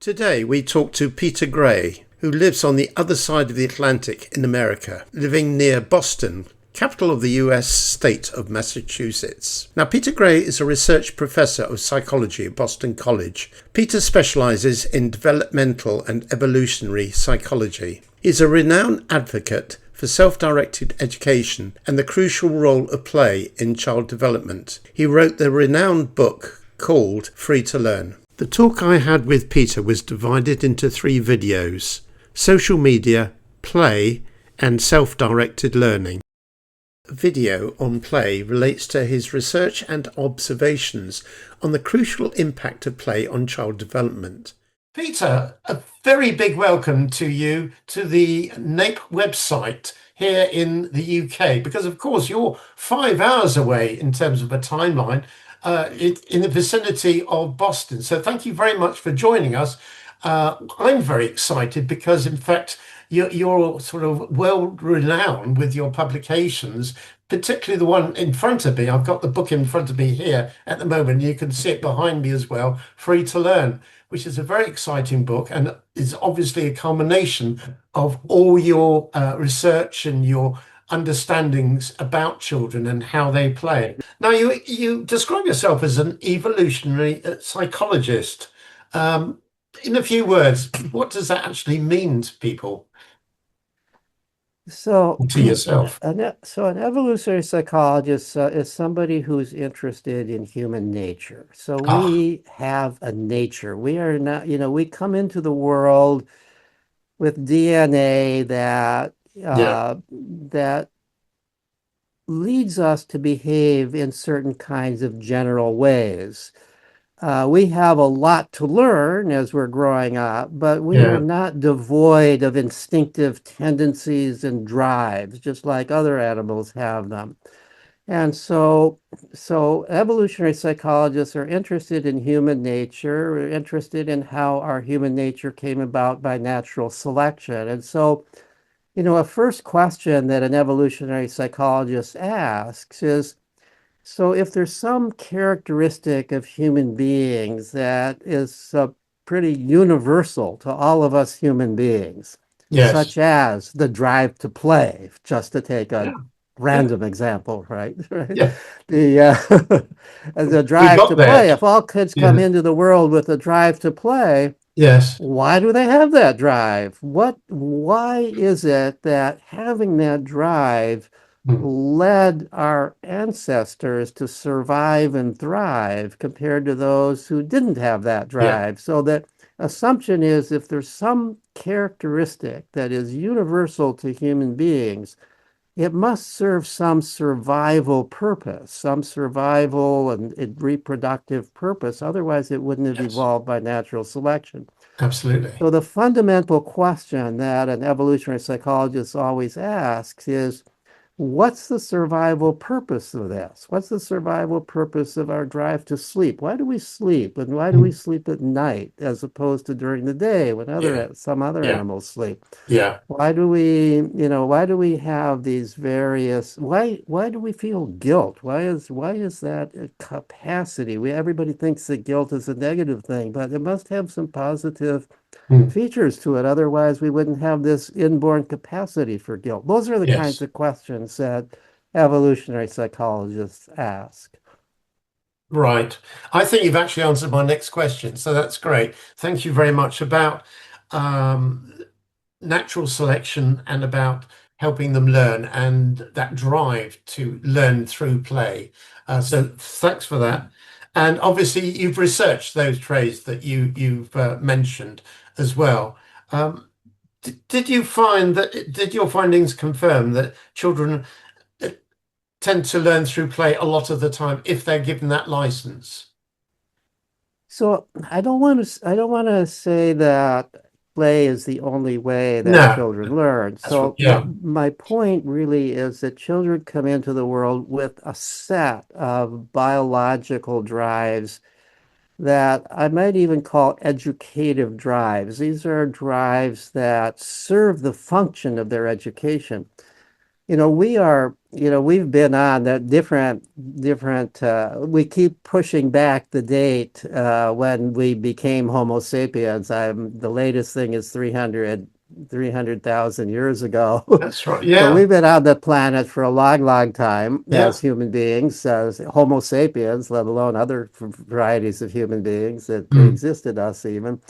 Today we talk to Peter Gray, who lives on the other side of the Atlantic in America, living near Boston, capital of the US state of Massachusetts. Now, Peter Gray is a research professor of psychology at Boston College. Peter specializes in developmental and evolutionary psychology. He's a renowned advocate for self-directed education and the crucial role of play in child development. He wrote the renowned book called Free to Learn. The talk I had with Peter was divided into 3 videos: social media, play, and self-directed learning. The video on play relates to his research and observations on the crucial impact of play on child development. Peter, a very big welcome to you to the NAPE website here in the UK, because of course you're 5 hours away in terms of a timeline, in the vicinity of Boston. So thank you very much for joining us. I'm very excited because, in fact, you're sort of world-renowned with your publications, particularly the one in front of me. I've got the book in front of me here at the moment. You can see it behind me as well, Free to Learn, which is a very exciting book and is obviously a culmination of all your research and your understandings about children and how they play. Now, you describe yourself as an evolutionary psychologist. In a few words, what does that actually mean to people, So, to yourself? an evolutionary psychologist is somebody who's interested in human nature. So Ah, we have a nature. We are not, we come into the world with DNA yeah, that leads us to behave in certain kinds of general ways. We have a lot to learn as we're growing up, but we are yeah, not devoid of instinctive tendencies and drives, just like other animals have them. And so evolutionary psychologists are interested in human nature, we're interested in how our human nature came about by natural selection. And so, a first question that an evolutionary psychologist asks is, so if there's some characteristic of human beings that is pretty universal to all of us human beings, yes, such as the drive to play, just to take a yeah, yeah, random example, right? Right? yeah. The We drive got to there. play. If all kids come Yeah, into the world with a drive to play, yes. why do they have that drive? Why is it that having that drive Mm, led our ancestors to survive and thrive compared to those who didn't have that yeah, drive? So that assumption is if there's some characteristic that is universal to human beings, it must serve some survival purpose, some survival and reproductive purpose. Otherwise, it wouldn't have yes, evolved by natural selection. absolutely. So the fundamental question that an evolutionary psychologist always asks is, what's the survival purpose of this? What's the survival purpose of our drive to sleep? Why do we sleep? And why do we Mm, sleep at night as opposed to during the day when yeah, some other yeah, animals sleep? yeah, Why do we have these various, why do we feel guilt? Why is that a capacity? Everybody thinks that guilt is a negative thing, but it must have some positive mm, features to it. Otherwise, we wouldn't have this inborn capacity for guilt. Those are the kinds yes. of questions that evolutionary psychologists ask. Right. I think you've actually answered my next question, so that's great. Thank you very much about um, natural selection and about helping them learn and that drive to learn through play. So thanks for that. And obviously, you've researched those traits that you've mentioned as well. Um, did you find that? Did your findings confirm that children uh, tend to learn through play a lot of the time if they're given that license? So I don't want to say that play is the only way that No, children learn. that's what. So Yeah. my point really is that children come into the world with a set of biological drives that I might even call educative drives. These are drives that serve the function of their education. We are we've been on that different. We keep pushing back the date when we became Homo sapiens. The latest thing is 300,000 years ago. That's right. So Yeah. we've been on the planet for a long, long time Yeah. as human beings, as Homo sapiens, let alone other varieties of human beings that Mm. pre-existed us even.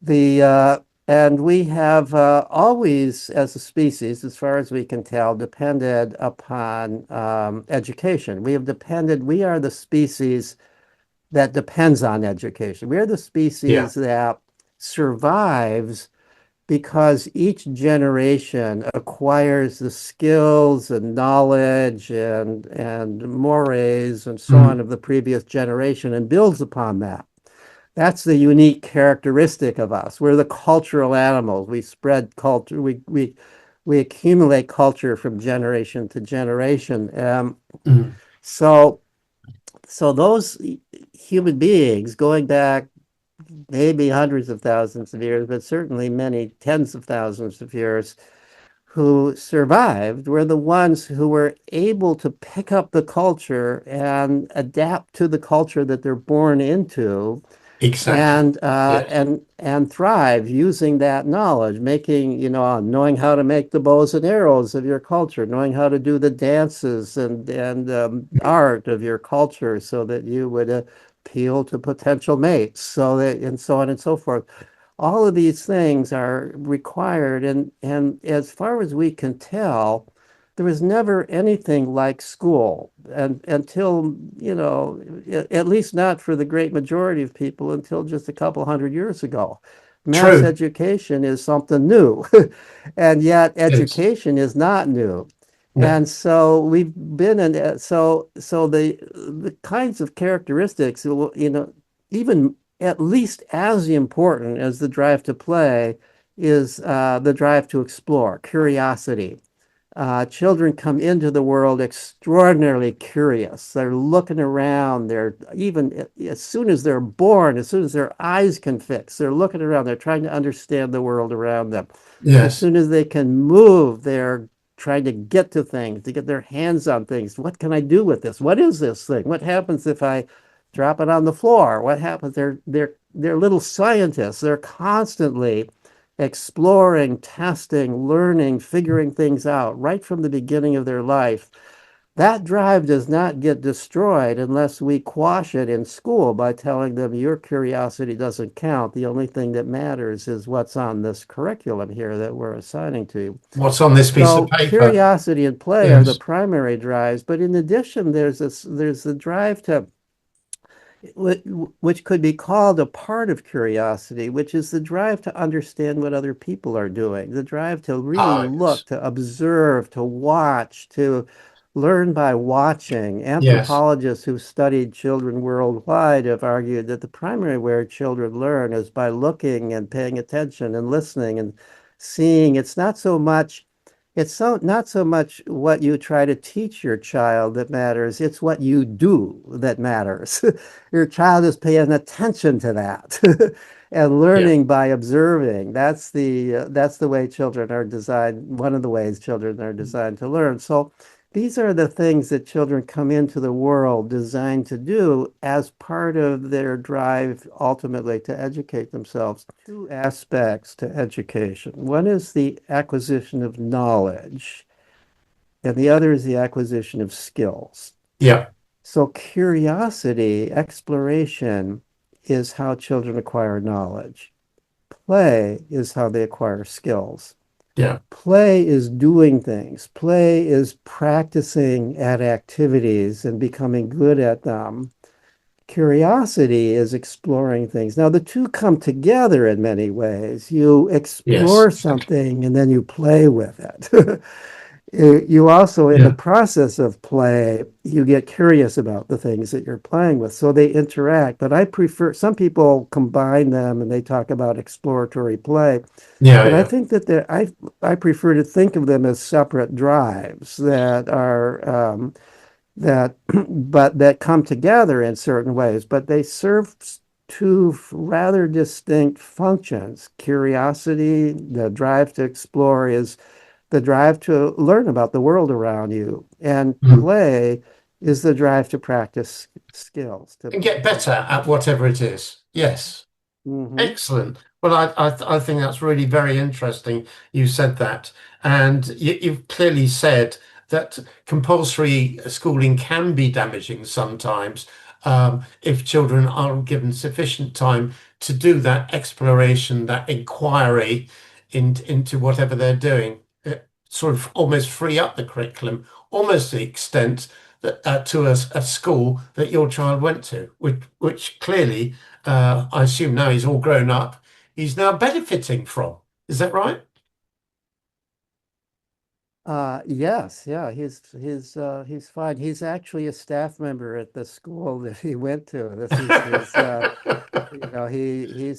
The and we have always, as a species, as far as we can tell, depended upon education. We are the species that depends on education. We are the Yeah. species that survives because each generation acquires the skills and knowledge and mores and so Mm. on of the previous generation and builds upon that. That's the unique characteristic of us. We're the cultural animals. We spread culture. We accumulate culture from generation to generation. Mm. So so those human beings going back maybe hundreds of thousands of years, but certainly many tens of thousands of years, who survived were the ones who were able to pick up the culture and adapt to the culture that they're born into Exactly. and Yes. thrive using that knowledge, making, knowing how to make the bows and arrows of your culture, knowing how to do the dances and art of your culture, so that you would appeal to potential mates, so that and so on and so forth. All of these things are required, and as far as we can tell, there was never anything like school and until, at least not for the great majority of people, until just a couple hundred years ago. Mass True. education is something new, and yet Yes. education is not new. No. And so we've been in so the kinds of characteristics, even at least as important as the drive to play is the drive to explore, curiosity. Children come into the world extraordinarily curious. They're looking around. They're even as soon as they're born, as soon as their eyes can fix, they're looking around. They're trying to understand the world around them. As Yes. soon as they can move, they're trying to get to things, to get their hands on things. What can I do with this? What is this thing? What happens if I drop it on the floor? What happens? They're little scientists. They're constantly exploring, testing, learning, figuring things out right from the beginning of their life. That drive does not get destroyed unless we quash it in school by telling them your curiosity doesn't count. The only thing that matters is what's on this curriculum here that we're assigning to you. What's on this piece of So paper? curiosity and play are the Yes. primary drives, but in addition, there's the drive to which could be called a part of curiosity, which is the drive to understand what other people are doing, the drive to really Oh, yes. look, to observe, to watch, to learn by watching. Yes. Anthropologists who've studied children worldwide have argued that the primary way children learn is by looking and paying attention and listening and seeing. It's not so much what you try to teach your child that matters, it's what you do that matters. Your child is paying attention to that and Yeah. learning by observing. That's the way children are designed, one of the ways children are designed to learn. So these are the things that children come into the world designed to do as part of their drive ultimately to educate themselves. Two aspects to education. One is the acquisition of knowledge, and the other is the acquisition of skills. Yeah. So curiosity, exploration is how children acquire knowledge. Play is how they acquire skills. Yeah. Play is doing things. Play is practicing at activities and becoming good at them. Curiosity is exploring things. Now, the two come together in many ways. You Yes. explore Exactly. something and then you play with it. You also, in the Yeah. process of play, you get curious about the things that you're playing with. So they interact. But I prefer, some people combine them and they talk about exploratory play. Yeah. But I Yeah. think that I prefer to think of them as separate drives that are that but that come together in certain ways, but they serve two rather distinct functions. Curiosity, the drive to explore, is the drive to learn about the world around you. And Mm. play is the drive to practice skills. And get better at whatever it is. Yes. Mhm. Excellent. Well, I think that's really very interesting. You said that, and you've clearly said that compulsory schooling can be damaging sometimes if children aren't given sufficient time to do that exploration, that inquiry into whatever they're doing. Sort of almost free up the curriculum, almost to the extent that to a school that your child went to, which clearly I assume now he's all grown up, he's now benefiting from. Is that right? Yes, yeah, he's fine. He's actually a staff member at the school that he went to. This is his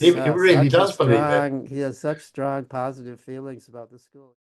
He really does believe it. he has such strong positive feelings about the school.